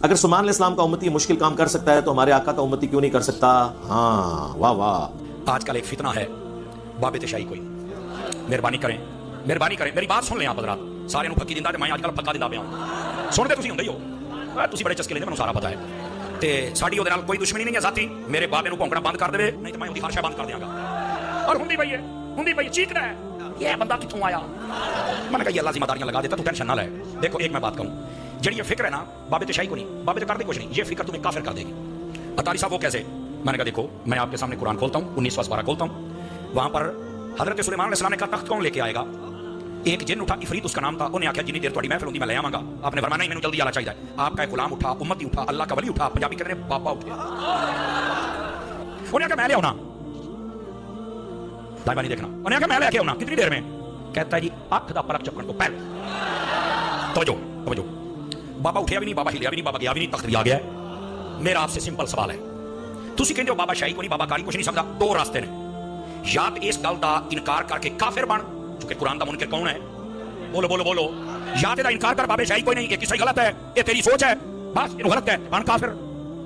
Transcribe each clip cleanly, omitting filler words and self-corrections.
اگر سلمان علیہ السلام کا امتی مشکل کام کر سکتا ہے تو ہمارے آقا کا امتی کیوں نہیں کر سکتا؟ ہاں واہ واہ. آج کل ایک فتنہ ہے باب تشائی کوئی. مہربانی کریں میری بات سن لیں آپ حضرات. سارے نو پکی دیندا تے میں اج کل پکا دیندا پیا ہوں. سنتے تسی ہوندے ہی ہو, تسی بڑے چسکے لیندے, مینوں سارا پتہ ہے. تے ساڈی اودے نال کوئی دشمنی نہیں ہے ذاتی. میرے بابے نو بھونکنا بند کر دے نہیں تے میں اودی ہر شے بند کر دیاں گا. اور ہوندی پئی چیخدا ہے یہ بندہ کتھوں آیا. میں نے کہا یہ اللہ ذمہ داریاں لگا دیتا, تو ٹینشن نہ لے. دیکھو ایک میں بات کہوں, جڑی یہ فکر ہے نا بابے تشائی کو نہیں, بابے تے کر دے کچھ نہیں, یہ فکر تمہیں کافر کر دے گی. اطاری صاحب وہ کیسے؟ میں نے کہا دیکھو میں آپ کے سامنے قرآن کھولتا ہوں, 19 پارہ کھولتا ہوں. وہاں پر حضرت سلیمان علیہ السلام نے کہا تخت کون لے کے آئے گا؟ ایک جن اٹھا, عفریت اس کا نام تھا. انہیں آخیا جتنی دیر تھوڑی محفل ہوندی میں لے آواں گا. آپ نے فرمایا نہیں, مینوں جلدی آنا چاہیے. آپ کا ایک غلام اٹھا, امتی اٹھا, اللہ کا ولی اٹھا, پنجابی کہتے ہیں بابا اٹھ گیا. انہیں آخیا میں لے آنا, دائیں بائیں دیکھنا. انہیں آخیا میں لے کے آنا کتنی دیر میں؟ کہتا ہے جی اکھ دا پرک چکن تو پہلے. توجہ, بابا اٹھیا بھی نہیں, بابا ہلیا بھی نہیں, بابا گیا بھی نہیں, تخت بھی آ گیا ہے. میرا آپ سے سمپل سوال ہے, تسی کہندے ہو بابا شاہی کو نہیں, بابا کاری کچھ نہیں سکتا. دو راستے نے, یا تو اس گل دا انکار کر کے کافر بن, چونکہ قرآن دا منکر کون ہے؟ بولو. یا تیرا انکار کر بابے شاہی کوئی نہیں, یہ کسی غلط ہے, یہ تیری سوچ ہے, بس یہ غلط ہے, بن کافر.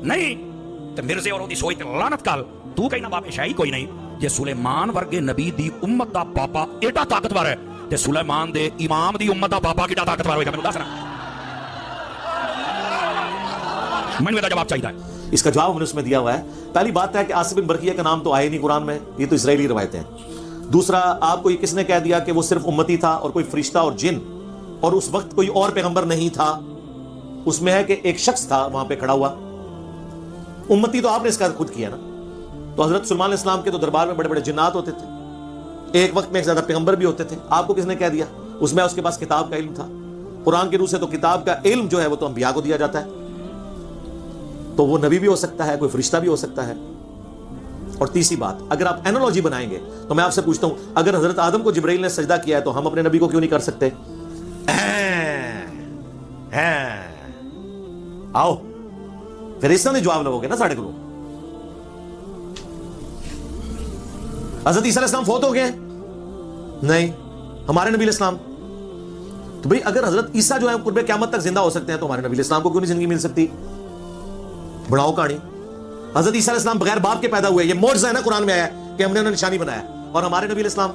نہیں تے مرزے اور دی سوچ تے لعنت کال. تو کہنا بابے شاہی کوئی نہیں, جے سلیمان ورگے نبی دی امت دا پاپا ایڈا طاقتور ہے تے سلیمان دے امام دی امت دا پاپا کیڈا طاقتور ہوئے گا؟ مینوں دس نا, مینوں دا جواب چاہیے. اس کا جواب ہم نے اس میں دیا ہوا ہے. پہلی بات ہے کہ آصف بن برقیہ کا نام تو آئے نہیں قرآن میں, یہ تو اسرائیلی روایتیں ہیں. دوسرا, آپ کو یہ کس نے کہہ دیا کہ وہ صرف امتی تھا اور کوئی فرشتہ اور جن, اور اس وقت کوئی اور پیغمبر نہیں تھا؟ اس میں ہے کہ ایک شخص تھا وہاں پہ کھڑا ہوا. امتی تو آپ نے اس کا خود کیا نا. تو حضرت سلیمان علیہ السلام کے تو دربار میں بڑے بڑے جنات ہوتے تھے, ایک وقت میں ایک زیادہ پیغمبر بھی ہوتے تھے. آپ کو کس نے کہہ دیا؟ اس میں اس کے پاس کتاب کا علم تھا. قرآن کی روح سے تو کتاب کا علم جو ہے وہ تو انبیاء کو دیا جاتا ہے, تو وہ نبی بھی ہو سکتا ہے, کوئی فرشتہ بھی ہو سکتا ہے. اور تیسری بات, اگر آپ اینالوجی بنائیں گے تو میں آپ سے پوچھتا ہوں, اگر حضرت آدم کو جبرائیل نے سجدہ کیا ہے تو ہم اپنے نبی کو کیوں نہیں کر سکتے؟ آؤ پھر اس طرح جواب لگو گے نا ساڑھے کو. حضرت عیسیٰ علیہ السلام فوت ہو گئے؟ نہیں. ہمارے نبی علیہ السلام, تو بھئی اگر حضرت عیسیٰ جو ہے قرب قیامت تک زندہ ہو سکتے ہیں تو ہمارے نبی علیہ السلام کو کیوں نہیں زندگی مل سکتی؟ بڑھاؤ کہانی. حضرت عیسیٰ علیہ السلام بغیر باپ کے پیدا ہوئے, یہ معجزہ ہے نا قرآن میں آیا کہ ہم نے انہیں نشانی بنایا. اور ہمارے نبی علیہ السلام,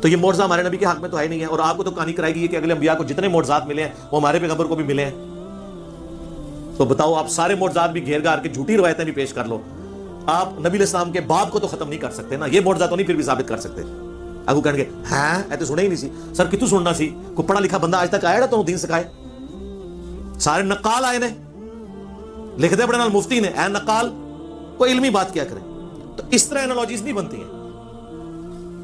تو یہ معجزہ ہمارے نبی کے حق میں تو ہے نہیں ہے. اور آپ کو تو کہانی کرائی گئی کہ اگلے انبیاء کو جتنے معجزات ملے ہیں وہ ہمارے پیغمبر کو بھی ملے ہیں. تو بتاؤ, آپ سارے معجزات بھی گھیر گھار کے جھوٹی روایتیں بھی پیش کر لو, آپ نبی علیہ السلام کے باپ کو تو ختم نہیں کر سکتے نا. یہ معجزہ تو نہیں پھر بھی ثابت کر سکتے. اگو کہیں گے ہاں اے تو سنے ہی نہیں سی. سر کتوں سننا سی؟ کوئی پڑھا لکھا بندہ آج تک آیا تو دین سکھائے؟ سارے نقال آئے نے, لکھ دے بڑے نال مفتی نے, اے نقال کوئی علمی بات کیا کرے. تو اس طرح انالوجیز نہیں بنتی ہیں.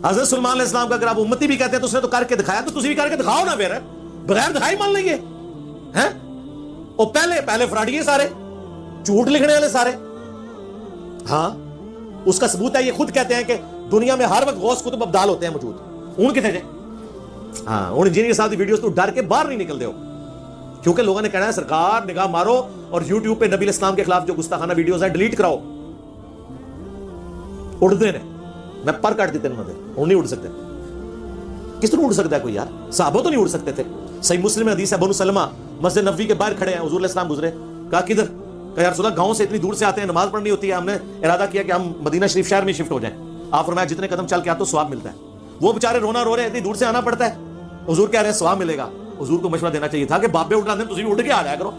حضرت سلیمان علیہ السلام کا اگر آپ امتی بھی کہتے ہیں تو اس نے تو کر کے دکھایا, تو تسی بھی کر کے دکھاؤ نا. پھر بغیر دکھائی مان لیں گے ہیں؟ وہ پہلے فراڈیے سارے, جھوٹ لکھنے والے سارے. ہاں اس کا ثبوت ہے, یہ خود کہتے ہیں کہ دنیا میں ہر وقت غوث کتب ابدال ہوتے ہیں موجود. ان کتنے جائے؟ ہاں ان انجینئر صاحب کی ویڈیوز تو ڈر کے باہر نہیں نکلتے ہو, کیونکہ لوگوں نے کہنا ہے سرکار نگاہ مارو اور یوٹیوب پہ نبی علیہ السلام کے خلاف جو گستاخانہ ویڈیوز ہیں ڈیلیٹ کراؤ. اڑتے نے, میں پر کاٹ دیتے انہوں نے, وہ نہیں اڑ سکتے. کس طرح اڑ سکتا ہے کوئی یار؟ صحابہ تو نہیں اڑ سکتے تھے. صحیح مسلم حدیث ہے, بنو سلمہ مسجد نبوی کے باہر کھڑے ہیں, حضور علیہ السلام گزرے, کہا کدھر؟ کہا یا رسول اللہ گاؤں سے اتنی دور سے آتے ہیں, نماز پڑھنی ہوتی ہے, ہم نے ارادہ کیا کہ ہم مدینہ شریف شہر میں شفٹ ہو جائیں. آپ فرمایا جتنے قدم چل کے آتے تو ثواب ملتا ہے. وہ بیچارے رونا رو رہے ہیں, اتنی دور سے آنا پڑتا ہے. حضور کہہ رہے ہیں ثواب ملے گا. حضور کو مشورہ دینا چاہیے تھا کہ بابے اٹھا دیں, تم اٹھ کے آ جایا کرو.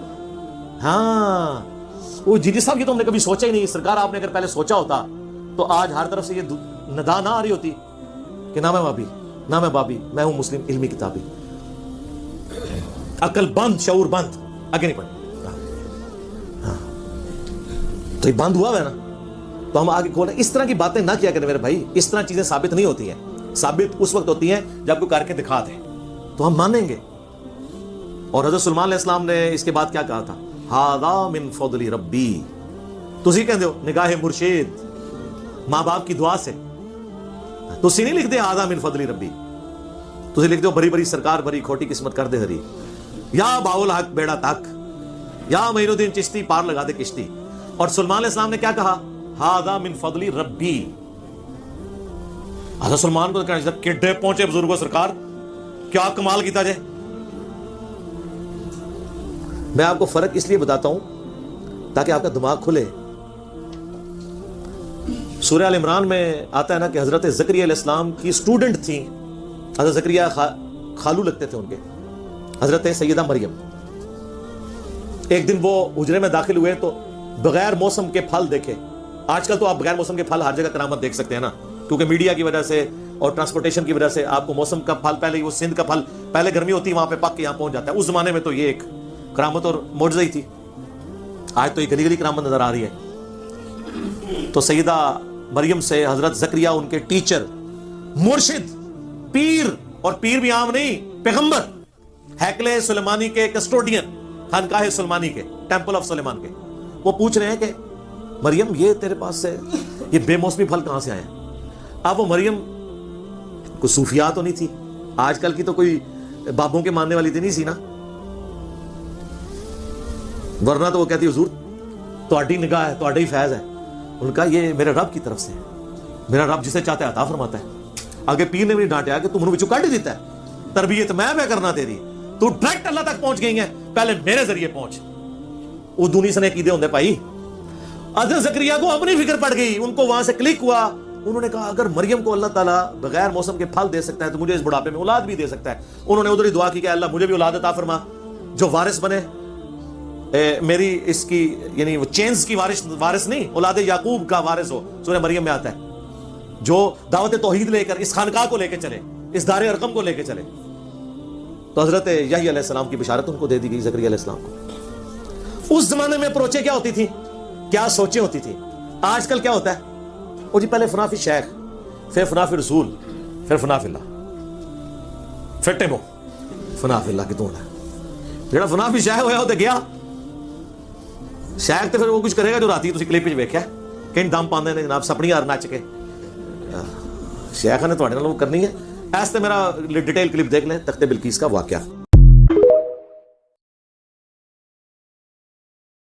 ہاں وہ جی صاحب یہ تو ہم نے کبھی سوچا ہی نہیں. سرکار آپ نے اگر پہلے سوچا ہوتا تو آج ہر طرف سے یہ ندا نہ آ رہی ہوتی کہ نہ میں بابی نہ میں بابی, میں ہوں مسلم علمی کتابی. عقل بند, شعور بند, آگے نہیں پڑھنا. ہاں تو یہ بند ہوا ہے نا, تو ہم آگے کھولیں. اس طرح کی باتیں نہ کیا کریں میرے بھائی. اس طرح چیزیں ثابت نہیں ہوتی ہیں. ثابت اس وقت ہوتی ہیں جب کوئی کر کے دکھا دے تو ہم مانیں گے. اور حضرت سلیمان علیہ السلام نے اس کے بعد کیا کہا تھا؟ ھذا من فضل ربی. تسی کہندے ہو نگاہ مرشد, ماں باپ کی دعا سے. تسی نہیں لکھ دے ھذا من فضل ربی, تسی لکھ دو بری بری سرکار بری کھوٹی قسمت کر دے ہری, یا باول حق بیڑا تک, یا معین الدین چشتی پار لگا دے کشتی. اور سلیمان علیہ السلام نے کیا کہا؟ ھذا من فضل ربی. حضرت سلیمان کو کہنا چاہیے کڈے پہنچے بزرگوں سرکار, کیا کمال کیتا جائے. میں آپ کو فرق اس لیے بتاتا ہوں تاکہ آپ کا دماغ کھلے. سورہ آل عمران میں آتا ہے نا کہ حضرت زکریا علیہ السلام کی اسٹوڈنٹ تھیں. حضرت زکریا خالو لگتے تھے ان کے, حضرت سیدہ مریم. ایک دن وہ حجرے میں داخل ہوئے تو بغیر موسم کے پھل دیکھے. آج کل تو آپ بغیر موسم کے پھل ہر جگہ کرامت دیکھ سکتے ہیں نا, کیونکہ میڈیا کی وجہ سے اور ٹرانسپورٹیشن کی وجہ سے آپ کو موسم کا پھل, پہلے وہ سندھ کا پھل پہلے گرمی ہوتی ہے وہاں پہ پک کے یہاں پہنچ جاتا ہے. اس زمانے میں تو یہ ایک کرامت اور معجزہ ہی تھی. آج تو یہ گلی گلی کرامت نظر آ رہی ہے. تو سیدہ مریم سے حضرت زکریا ان کے ٹیچر, مرشد, پیر, اور پیر بھی عام نہیں, پیغمبر, ہیکل سلیمانی کے کسٹوڈین, خانقاہ سلیمانی کے, ٹیمپل آف سلیمان کے, وہ پوچھ رہے ہیں کہ مریم یہ تیرے پاس سے یہ بے موسمی پھل کہاں سے آئے ہیں؟ اب وہ مریم کوئی صوفیات تو نہیں تھی, آج کل کی تو کوئی بابوں کے ماننے والی تھی نہیں سی نا, ورنہ تو وہ کہتی حضور تہاڈی نگاہ ہے, تہاڈا ہی فیض ہے. ان کا یہ میرے رب کی طرف سے ہے, میرا رب جسے چاہتا ہے عطا فرماتا ہے. آگے پیر نے بھی ڈانٹا کہ تم انہوں وچوں کڈ دیتا ہے, تربیت میں کرنا تیری, تو ڈائریکٹ اللہ تک پہنچ گئی ہے, پہلے میرے ذریعے پہنچ. اردو نہیں سنے عقیدے ہوندے بھائی. حضرت زکریا کو اپنی فکر پڑ گئی, ان کو وہاں سے کلک ہوا. انہوں نے کہا اگر مریم کو اللہ تعالیٰ بغیر موسم کے پھل دے سکتا ہے تو مجھے اس بڑھاپے میں اولاد بھی دے سکتا ہے. انہوں نے ادھر ہی دعا کی کہ اللہ مجھے بھی اولاد عطا فرما جو وارث بنے, میری اس کی یعنی وہ چینز کی وارث نہیں, اولاد یعقوب کا وارث ہو. سورہ مریم میں آتا ہے جو دعوت توحید لے کر اس خانقاہ کو لے کے چلے, اس دار ارقم کو لے کے چلے. تو حضرت یحییٰ علیہ السلام کی بشارت ان کو دے دی گئی, زکریا علیہ السلام کو. اس زمانے میں اپروچیں کیا ہوتی تھی, کیا سوچیں ہوتی تھی. آج کل کیا ہوتا ہے, وہ جی پہلے فنا فی شیخ, پھر فنا فی رسول, پھر فنا فی اللہ, پھر ٹیمو فنا فی اللہ کی تو جڑا فنا فی شیخ ہویا ہوتے گیا. شیخ تو پھر وہ کچھ کرے گا جو راتی تسی کلپ وچ ویکھیا کہیں دم پاندے نے جناب سپنی ہار نچ کے. شیخ نے تہاڈے نال وہ کرنی ہے. ایس تے میرا ڈیٹیل کلپ دیکھ لیں, تخت بلقیس کا واقعہ.